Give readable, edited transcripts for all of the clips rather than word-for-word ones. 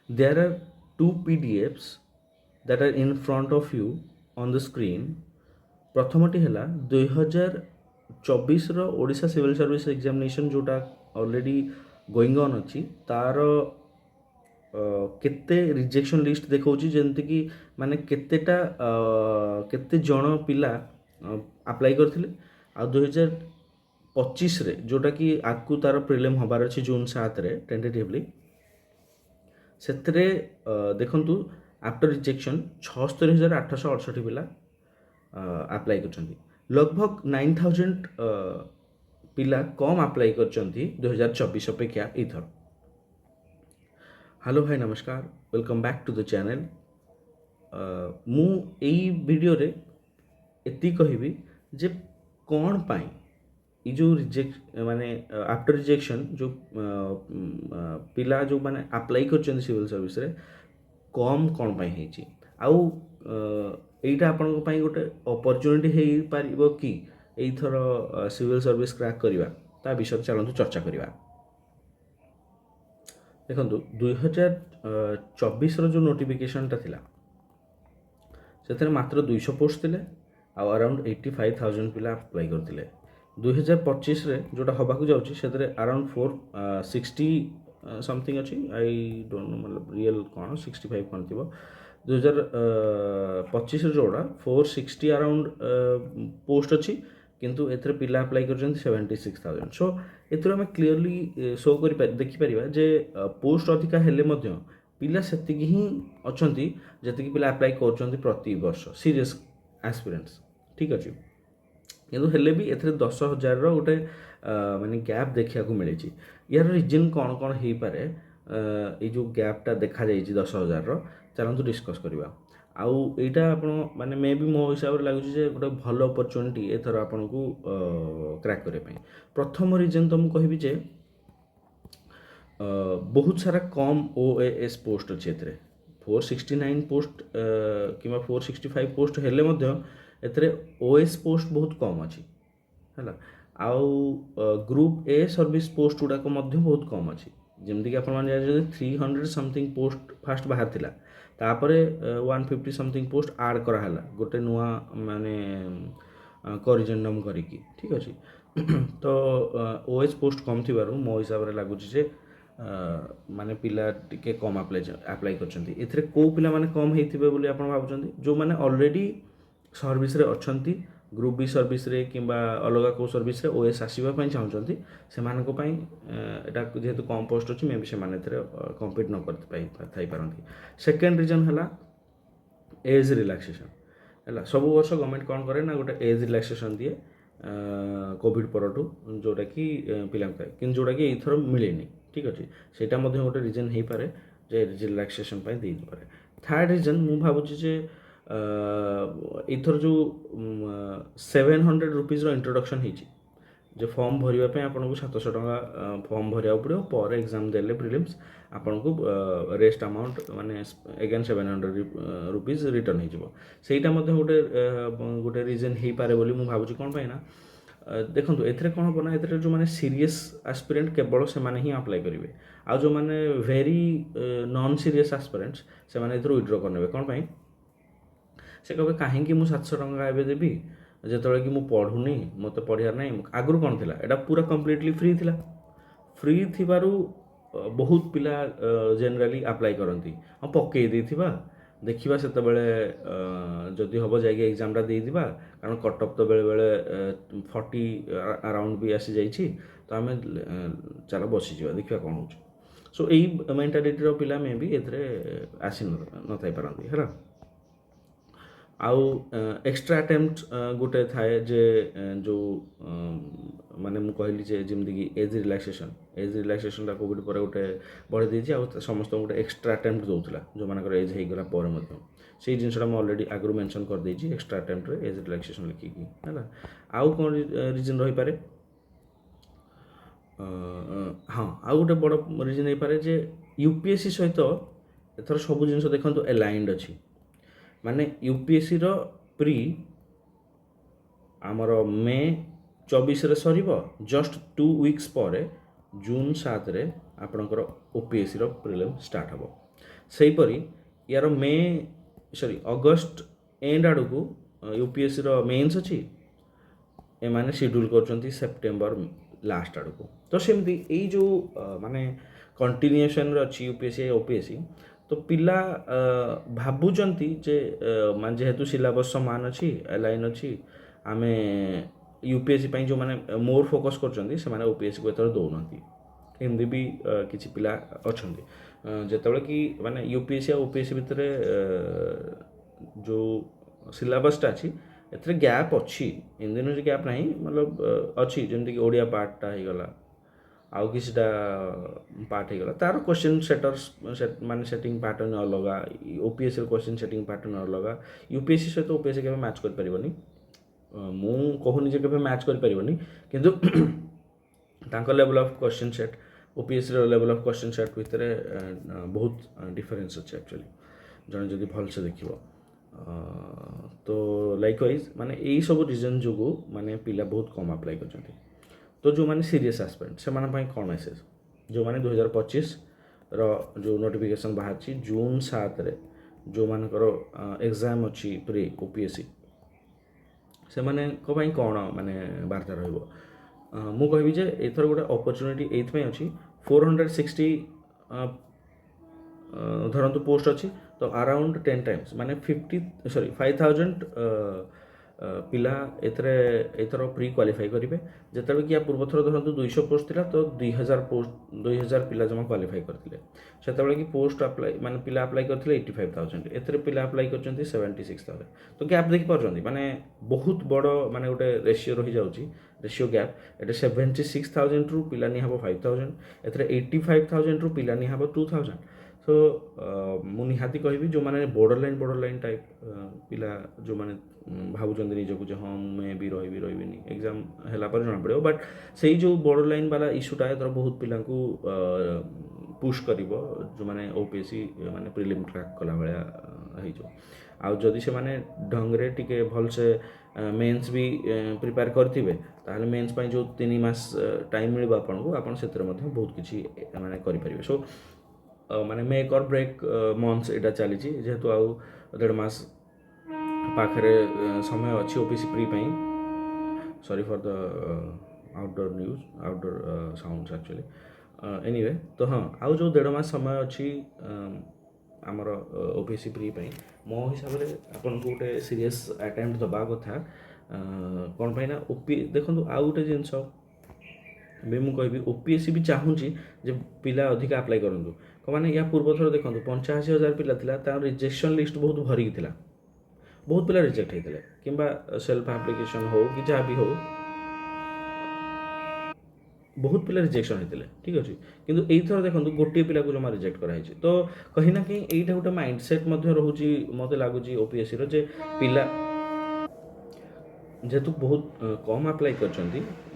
There are two PDFs that are in front of you on the screen. ପ୍ରଥମଟି ହେଲା 2024ର Odisha civil service examination ଯେଉଁଟା already going on ଅଛି ତାର କେତେ rejection list ଦେଖାଉଛି, ଯେମିତିକି ମାନେ କେତେ ଜଣ ପିଲା ଆପ୍ଲାଏ କରିଥିଲେ, ଆଉ 2025ରେ ଯେଉଁଟାକି ଆଗକୁ ତାର ପ୍ରିଲିମ୍ ହେବାର ଅଛି ଜୁନ୍ 7ରେ ଟେଣ୍ଟେଟିଭଲି, ସେଥିରେ ଦେଖନ୍ତୁ ଆଫ୍ଟର ରିଜେକ୍ସନ୍ 76,868 ପିଲା ଆପ୍ଲାଏ କରିଛନ୍ତି। लगभग 9,000 ପିଲା କମ୍ ଆପ୍ଲାଏ କରିଛନ୍ତି 2024 ଅପେକ୍ଷା ଏଇଥର। ହ୍ୟାଲୋ ଭାଇ ନମସ୍କାର, welcome back to the channel. ମୁଁ ଏଇ ଭିଡ଼ିଓରେ ଏତିକି କହିବି ଯେ କ'ଣ ପାଇଁ ଏଇ ଯେଉଁ ମାନେ ଆଫ୍ଟର ରିଜେକ୍ସନ୍ ଯେଉଁ ପିଲା ଯେଉଁମାନେ ଆପ୍ଲାଏ କରିଛନ୍ତି ସିଭିଲ୍ ସର୍ଭିସରେ କମ୍ କ'ଣ ପାଇଁ ହେଇଛି, ଆଉ ଏଇଟା ଆପଣଙ୍କ ପାଇଁ ଗୋଟେ ଅପରଚ୍ୟୁନିଟି ହେଇପାରିବ କି ଏଇଥର ସିଭିଲ୍ ସର୍ଭିସ୍ କ୍ରାକ୍ କରିବା, ତା ବିଷୟରେ ଚାଲନ୍ତୁ ଚର୍ଚ୍ଚା କରିବା। ଦେଖନ୍ତୁ 2024ର ଯେଉଁ ନୋଟିଫିକେସନ୍ଟା ଥିଲା ସେଥିରେ ମାତ୍ର 200 ପୋଷ୍ଟ ଥିଲେ ଆଉ ଆରାଉଣ୍ଡ 85,000 ପିଲା ଆପ୍ଲାଏ କରିଥିଲେ। 2025ରେ ଯେଉଁଟା ହେବାକୁ ଯାଉଛି ସେଥିରେ ଆରାଉଣ୍ଡ 460 ସମଥିଙ୍ଗ ଅଛି, ଆଇ ଡୋଣ୍ଟ ନୋ मतलब ରିଏଲ୍ କ'ଣ 65 କ'ଣ ଥିବ। 2025ରେ ଯେଉଁଟା 460 ଆରାଉଣ୍ଡ ପୋଷ୍ଟ ଅଛି, କିନ୍ତୁ ଏଥିରେ ପିଲା ଆପ୍ଲାଏ କରିଛନ୍ତି 76,000। ସୋ ଏଥିରୁ ଆମେ କ୍ଲିଅରଲି ଦେଖିପାରିବା ଯେ ପୋଷ୍ଟ ଅଧିକା ହେଲେ ମଧ୍ୟ ପିଲା ସେତିକି ହିଁ ଅଛନ୍ତି ଯେତିକି ପିଲା ଆପ୍ଲାଏ କରୁଛନ୍ତି ପ୍ରତିବର୍ଷ ସିରିୟସ୍ ଆସ୍ପିରେଣ୍ଟସ୍, ଠିକ୍ ଅଛି। କିନ୍ତୁ ହେଲେ ବି ଏଥିରେ 10,000ର ଗୋଟେ ମାନେ ଗ୍ୟାପ୍ ଦେଖିବାକୁ ମିଳିଛି। ଏହାର ରିଜନ୍ କ'ଣ କ'ଣ ହେଇପାରେ, ଏଇ ଯେଉଁ ଗ୍ୟାପ୍ଟା ଦେଖାଯାଇଛି 10,000ର, ଚାଲନ୍ତୁ ଡିସ୍କସ୍ କରିବା। ଆଉ ଏଇଟା ଆପଣ ମାନେ ମେ ବି ମୋ ହିସାବରେ ଲାଗୁଛି ଯେ ଗୋଟେ ଭଲ ଅପରଚ୍ୟୁନିଟି ଏଥର ଆପଣଙ୍କୁ କ୍ରାକ୍ କରିବା ପାଇଁ। ପ୍ରଥମ ରିଜନ୍ ତ ମୁଁ କହିବି ଯେ ବହୁତ ସାରା କମ୍ OAS ପୋଷ୍ଟ ଅଛି ଏଥିରେ। 469 ପୋଷ୍ଟ କିମ୍ବା 465 ପୋଷ୍ଟ ହେଲେ ମଧ୍ୟ ଏଥିରେ OS ପୋଷ୍ଟ ବହୁତ କମ୍ ଅଛି ହେଲା। ଆଉ ଗ୍ରୁପ୍ A ସର୍ଭିସ୍ ପୋଷ୍ଟ ଗୁଡ଼ାକ ମଧ୍ୟ ବହୁତ କମ୍ ଅଛି। ଯେମିତିକି ଆପଣମାନେ ଜାଣିଛନ୍ତି 300 ସମଥିଙ୍ଗ ପୋଷ୍ଟ ଫାଷ୍ଟ ବାହାରିଥିଲା, ତାପରେ 150 ସମଥିଙ୍ଗ ପୋଷ୍ଟ ଆଡ଼୍ କରାହେଲା ଗୋଟେ ନୂଆ ମାନେ କରିଜେଣ୍ଡମ୍ କରିକି, ଠିକ୍ ଅଛି। ତ OS ପୋଷ୍ଟ କମ୍ ଥିବାରୁ ମୋ ହିସାବରେ ଲାଗୁଛି ଯେ ମାନେ ପିଲା ଟିକେ କମ୍ ଆପ୍ଲାଏ କରିଛନ୍ତି। ଏଥିରେ କେଉଁ ପିଲାମାନେ କମ୍ ହେଇଥିବେ ବୋଲି ଆପଣ ଭାବୁଛନ୍ତି? ଯେଉଁମାନେ ଅଲରେଡ଼ି ସର୍ଭିସରେ ଅଛନ୍ତି, ଗ୍ରୁପ୍ B ସର୍ଭିସରେ କିମ୍ବା ଅଲଗା କେଉଁ ସର୍ଭିସରେ OS ଆସିବା ପାଇଁ ଚାହୁଁଛନ୍ତି, ସେମାନଙ୍କ ପାଇଁ ଏଇଟା ଯେହେତୁ କମ୍ ପୋଷ୍ଟ ଅଛି, ମେ ବି ସେମାନେ ଏଥିରେ କମ୍ପିଟ୍ ନ ଥାଇପାରନ୍ତି। ସେକେଣ୍ଡ ରିଜନ୍ ହେଲା ଏଜ୍ ରିଲାକ୍ସେସନ୍ ହେଲା। ସବୁ ବର୍ଷ ଗଭର୍ଣ୍ଣମେଣ୍ଟ କ'ଣ କରେ ନା ଗୋଟେ ଏଜ୍ ରିଲାକ୍ସେସନ୍ ଦିଏ କୋଭିଡ଼ ପରଠୁ, ଯେଉଁଟାକି ପିଲାଙ୍କ ପାଇଁ, କିନ୍ତୁ ଯେଉଁଟାକି ଏଇଥର ମିଳେନି, ଠିକ୍ ଅଛି। ସେଇଟା ମଧ୍ୟ ଗୋଟେ ରିଜନ୍ ହେଇପାରେ ଯେ ଏଜ୍ ରିଲାକ୍ସେସନ୍ ପାଇଁ ଦେଇପାରେ। ଥାର୍ଡ଼ ରିଜନ୍ ମୁଁ ଭାବୁଛି ଯେ ଏଇଥର ଯେଉଁ 700 ରୁପିଜ୍ର ଇଣ୍ଟ୍ରୋଡକ୍ସନ୍ ହେଇଛି, ଯେ ଫର୍ମ ଭରିବା ପାଇଁ ଆପଣଙ୍କୁ 700 ଟଙ୍କା ଫର୍ମ ଭରିବାକୁ ପଡ଼ିବ, ପରେ ଏକ୍ଜାମ୍ ଦେଲେ ପ୍ରିଲିମ୍ସ ଆପଣଙ୍କୁ ରେଷ୍ଟ ଆମାଉଣ୍ଟ ମାନେ ଏଗେନ୍ 700 ରୁପିଜ୍ ରିଟର୍ନ ହେଇଯିବ। ସେଇଟା ମଧ୍ୟ ଗୋଟେ ରିଜନ୍ ହେଇପାରେ ବୋଲି ମୁଁ ଭାବୁଛି। କ'ଣ ପାଇଁ ନା ଦେଖନ୍ତୁ ଏଥିରେ କ'ଣ ହେବ ନା, ଏଥିରେ ଯେଉଁମାନେ ସିରିୟସ୍ ଆସ୍ପିରେଣ୍ଟ କେବଳ ସେମାନେ ହିଁ ଆପ୍ଲାଏ କରିବେ, ଆଉ ଯେଉଁମାନେ ଭେରି ନନ୍ ସିରିୟସ୍ ଆସ୍ପିରେଣ୍ଟସ୍ ସେମାନେ ଏଥିରୁ ୱିଡ୍ର କରିନେବେ। କ'ଣ ପାଇଁ? ସେ କହିବେ କାହିଁକି ମୁଁ 700 ଟଙ୍କା ଏବେ ଦେବି ଯେତେବେଳେ କି ମୁଁ ପଢ଼ୁନି, ମୋତେ ପଢ଼ିବାର ନାହିଁ। ଆଗରୁ କ'ଣ ଥିଲା, ଏଇଟା ପୁରା କମ୍ପ୍ଲିଟଲି ଫ୍ରି ଥିଲା। ଫ୍ରି ଥିବାରୁ ବହୁତ ପିଲା ଜେନେରାଲି ଆପ୍ଲାଏ କରନ୍ତି। ହଁ ପକାଇ ଦେଇଥିବା, ଦେଖିବା ସେତେବେଳେ ଯଦି ହେବ ଯାଇକି ଏକ୍ଜାମ୍ଟା ଦେଇଦେବା, କାରଣ କଟ୍ ଅଫ୍ ତ ବେଳେବେଳେ 40 ଆରାଉଣ୍ଡ ବି ଆସିଯାଇଛି, ତ ଆମେ ଚାଲ ବସିଯିବା ଦେଖିବା କ'ଣ ହେଉଛି। ସୋ ଏଇ ମେଣ୍ଟାଲିଟିର ପିଲା ମେ ବି ଏଥିରେ ନଥାଇପାରନ୍ତି ହେଲା। ଆଉ ଏକ୍ସଟ୍ରା ଆଟେମ୍ପ୍ଟ ଗୋଟେ ଥାଏ ଯେ ଯେଉଁ ମାନେ ମୁଁ କହିଲି ଯେ ଯେମିତିକି ଏଜ୍ ରିଲାକ୍ସେସନ୍ଟା କୋଭିଡ଼ ପରେ ଗୋଟେ ବଢ଼େଇ ଦେଇଛି, ଆଉ ସମସ୍ତଙ୍କୁ ଗୋଟେ ଏକ୍ସଟ୍ରା ଆଟେମ୍ପ୍ଟ ଦେଉଥିଲା ଯେଉଁମାନଙ୍କର ଏଜ୍ ହେଇଗଲା ପରେ ମଧ୍ୟ। ସେଇ ଜିନିଷଟା ମୁଁ ଅଲରେଡ଼ି ଆଗରୁ ମେନସନ୍ କରିଦେଇଛି ଏକ୍ସଟ୍ରା ଆଟେମ୍ପ୍ଟରେ ଏଜ୍ ରିଲାକ୍ସେସନ୍ ଲେଖିକି ହେଲା। ଆଉ କ'ଣ ରିଜନ୍ ରହିପାରେ? ହଁ, ଆଉ ଗୋଟେ ବଡ଼ ରିଜନ୍ ହେଇପାରେ ଯେ UPSC ସହିତ ଏଥର ସବୁ ଜିନିଷ ଦେଖନ୍ତୁ ଆଲାଇନ୍ଡ ଅଛି। ମାନେ UPSCର ପ୍ରି ଆମର ମେ 24ରେ ସରିବ, ଜଷ୍ଟ 2 ୱିକ୍ସ ପରେ ଜୁନ୍ 7ରେ ଆପଣଙ୍କର OPSCର ପ୍ରିଲିମ୍ ଷ୍ଟାର୍ଟ ହେବ। ସେହିପରି यार मे सॉरी अगस्ट एंड आड़ को यूपीएससी मेन्स अच्छी एमाने शेड्यूल कर सेप्टेम्बर लास्ट आड़ को तो सेमती यही जो माने कंटिन्यूएशन अच्छी यूपीएससी ओपीएससी तो पिला भावुंट जे मान जेहेतु सिलेबस समान अच्छी एलाइन अच्छी आम यूपीएससी जो मैंने मोर फोकस कर ओपीएससी को एथर दौना एमती भी किसी पिला अच्छा जिते कि माने यूपीएससी और ओपीएससी भितर जो सिलेबसटा अच्छी एथरे गैप अच्छी इन दिन गैप ना मतलब अच्छी जमीक ओडिया पार्टा होगला आउ किसीटा पार्ट होगला तार क्वेश्चन सेटर्स माने सेटिंग पैटर्न अलग ओपीएससी क्वेश्चन सेटिंग पैटर्न अलग यूपीएससी सहित ओपीएससी के मैच कर पारिबनी मु कहूनी जे के मैच कर पारिबनी किंतु तांको level of question set OPSC level of question set भितर बहुत डिफरेन्स अच्छे एक्चुअली जन जदि भल से देख तो लाइक वाइज माने यही सब रिजन जो माने पिला बहुत कम अप्लाई कर तो जो माने सीरीयस एस्पिरेंट से माने कौन मेसेज जो माने 2025 जो नोटिफिकेशन बाहर जून 7 रे जो मानकर एग्जाम अच्छी प्री ओपीएससी से माने कौन माने वार्ता रहिबो मु कहबी जे एथर गोटे अपॉर्चुनिटी एथमे अच्छी 460 धरंतु पोस्ट अच्छी तो अराउंड 10 टाइम्स माने 5000 पिला एथर प्री क्वालिफाई करेंगे जिते कि या पूर्व थर धरतु 200 पोस्ट थिला तो 2000 पिला जमा क्वालिफाई करते से कि पोस्ट अप्लाई माने पिला अप्लाई करते 85,000 एथरे पिला अप्लाई कर 76,000 तो गैप देखी पार्टी माने बहुत बड़ माने गोटे रेशियो रही जाउची रेशियो गैप एटे 76,000 रु पिला नि हबो 5,000 एथरे 85,000 रु पिला नि हबो 2,000 सो मु निहाती कहबी जो माने बॉर्डर लाइन टाइप पिला जो माने भावुं निजक हाँ मैं भी रही एग्जाम है जना पड़ो बट से जो बॉर्डर लाइन वाला इश्यूटा एथर बहुत पिला पुश कर जो मैंने ओपीएससी माने प्रिलिम ट्रैक कला भाया आउ जदि से माने ढंगरे टिके भल से मेन्स भी प्रिपेयर करथिबे ताहले मेन्स पई जो 3 मास टाइम मिलबा आपन सेतरे मध्ये बहुत किछि माने करि परिबे सो माने मेक और ब्रेक मंथ्स एटा चली जेहेतु आउ 1.5 मास पाखरे समय अच्छी ओपीसी प्री पई sorry for the outdoor news outdoor sounds actually anyway तो हाँ आउ जो 1.5 मास समय अच्छी आमर ओपीसी प्री पई मो हिसाब से आपन को गोटे सीरियस अटेम्प्ट दबा कथा कौन पाई ना ओपी देखो आउ गोटे जिनस भी मुझे कहबी ओपीएससी भी चाहूँगी जे पिला अधिक अप्लाई करूँ मैंने या पूर्व थर देखो 85,000 पिला था रिजेक्शन लिस्ट बहुत भरिकी थिला बहुत पिला रिजेक्ट होते कि सेल्फ एप्लिकेशन हो कि जहाँ भी हो बहुत पिला रिजेक्शन होते ठीक अच्छे किंतु एथर देखो गोटे पिला को जमा रिजेक्ट कराई तो कहीं ना कहीं यहीटा गोटे माइंडसेट रोचे मत लगुच ओपीएससी रे पिला जेहेतु बहुत कम अप्लाई कर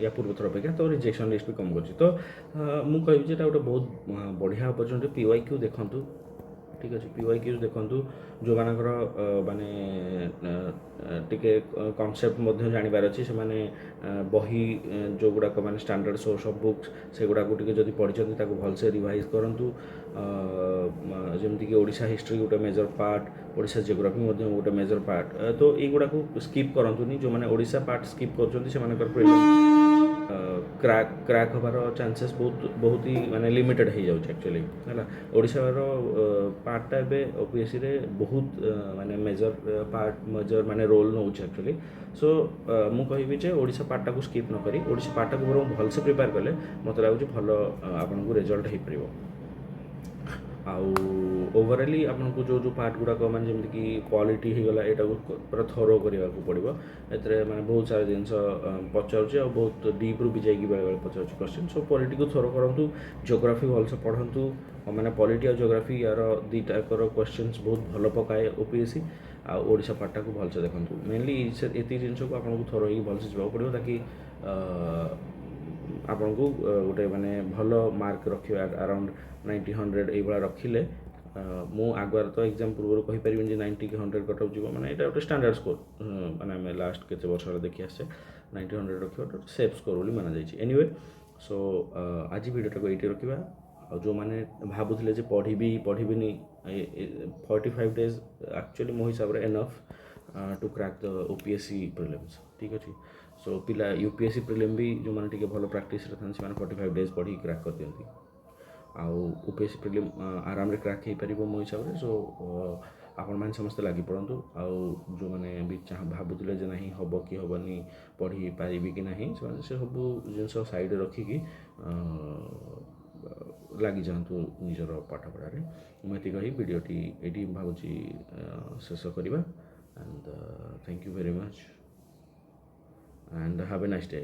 या पूर्व थर अपेक्षा तो रिजेक्शन लिस्ट भी कम कर तो मुझे कहबी गोटे बहुत बढ़िया अपॉर्चुनिटी पीवाईक्यू देखूँ ठीक अच्छे पीवाईक्यू देखूँ जो मानकर माने टिके कॉन्सेप्ट जानवर अच्छी से माने बही जो गुड़ाक माने स्टैंडर्ड सोर्स ऑफ बुक्स से गुड़ाक टिके जदि पढ़ी भलसे रिवाइज करूँ जमीक ओडिशा हिस्ट्री गोटे मेजर पार्ट ओडिशा जियोग्राफी गोटे मेजर पार्ट तो युवा को स्किप करंतुनी जो माने ओडिशा पार्ट स्किप कर क्रैक हबार चांसेस बहुत ही माने लिमिटेड हो जाउछ एक्चुअली है ओडिशार पार्टा एवं ओपीएससी रे बहुत माने मेजर माने रोल नौ एक्चुअली सो मु कहबी जे ओडिशा पार्टा को स्किप न करी ओडिशा पार्टा को बरं भल से प्रिपेयर कले मत लगुच भल आपन को रिजल्ट हो पारिबो आउ ओवरअली आपको जो पार्ट गुड़ाक मैंने जमीक कि क्वालिटी होगला यहाँ पूरा थरो करने को पड़ो ए मैंने बहुत सारा जिन पचार बहुत डीप्रु भी जाइए बेले बेले पचार क्वेश्चन सो पॉलिटी को थरो करूँ जियोग्राफी भलसे पढ़ु मैंने पॉलिटी और जियोग्राफी यार दुईटाकर क्वेश्चंस बहुत भल पकाए ओपीएससी आ ओडिशा पार्टा को भलसे देखूँ मेनली ये जिन को आपको थरो ही भलसे जावाक पड़ो ताकि आपन को गोटे माने भल मार्क रखिए अराउंड 90-100 ये रखिले मु आगुआर तो एग्जाम पूर्व कहीपर 90 कि 100 कट ऑफ मैंने यहाँ गोटे स्टैंडर्ड स्कोर मैंने लास्ट केते वर्ष देखी आसे 90-100 रखा सेफ स्कोर बोली माना जाए एनीवे सो आज वीडियोटा को ये रखा ଆଉ ଯେଉଁମାନେ ଭାବୁଥିଲେ ଯେ ପଢ଼ିବିନି 45 days ଆକ୍ଚୁଆଲି ମୋ ହିସାବରେ ଏନଫ୍ ଟୁ କ୍ରାକ୍ ଦ OPSC ପ୍ରିଲିମ୍ସ ଠିକ୍ ଅଛି। ସୋ ପିଲା UPSC ପ୍ରିଲିମ୍ ବି ଯେଉଁମାନେ ଟିକେ ଭଲ ପ୍ରାକ୍ଟିସ୍ରେ ଥାନ୍ତି ସେମାନେ 45 days ପଢ଼ିକି କ୍ରାକ୍ କରିଦିଅନ୍ତି। ଆଉ OPSC ପ୍ରିଲିମ୍ ଆରାମରେ କ୍ରାକ୍ ହେଇପାରିବ ମୋ ହିସାବରେ। ସୋ ଆପଣମାନେ ସମସ୍ତେ ଲାଗି ପଡ଼ନ୍ତୁ। ଆଉ ଯେଉଁମାନେ ବି ଭାବୁଥିଲେ ଯେ ନାହିଁ ହେବ କି ହେବନି ପଢ଼ିପାରିବି କି ନାହିଁ ସେମାନେ ସେ ସବୁ ଜିନିଷ ସାଇଡ଼୍ରେ ରଖିକି ଲାଗିଯାଆନ୍ତୁ ନିଜର ପାଠପଢ଼ାରେ। ମୁଁ ଏତିକି କହି ଭିଡ଼ିଓଟି ଏଇଠି ଭାବୁଛି ଶେଷ କରିବା। And thank you very much and have a nice day.